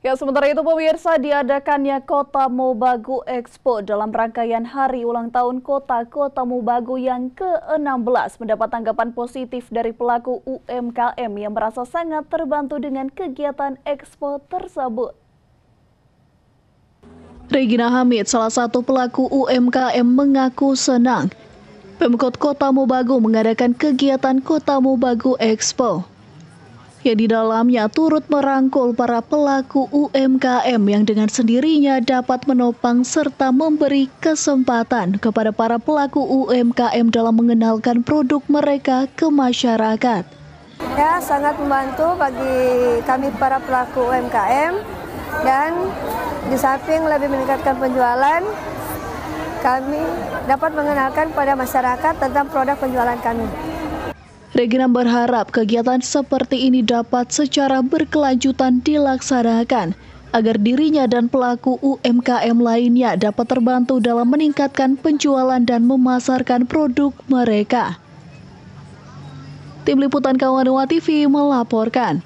Ya, sementara itu pemirsa, diadakannya Kota Mobagu Expo dalam rangkaian hari ulang tahun Kota Mobagu yang ke-16 mendapat tanggapan positif dari pelaku UMKM yang merasa sangat terbantu dengan kegiatan Expo tersebut. Regina Hamid, salah satu pelaku UMKM, mengaku senang Pemkot Kota Mobagu mengadakan kegiatan Kota Mobagu Expo, yang di dalamnya turut merangkul para pelaku UMKM yang dengan sendirinya dapat menopang serta memberi kesempatan kepada para pelaku UMKM dalam mengenalkan produk mereka ke masyarakat. Ya, sangat membantu bagi kami para pelaku UMKM, dan di samping lebih meningkatkan penjualan, kami dapat mengenalkan pada masyarakat tentang produk penjualan kami. Regina berharap kegiatan seperti ini dapat secara berkelanjutan dilaksanakan agar dirinya dan pelaku UMKM lainnya dapat terbantu dalam meningkatkan penjualan dan memasarkan produk mereka. Tim Liputan Kawanua TV melaporkan.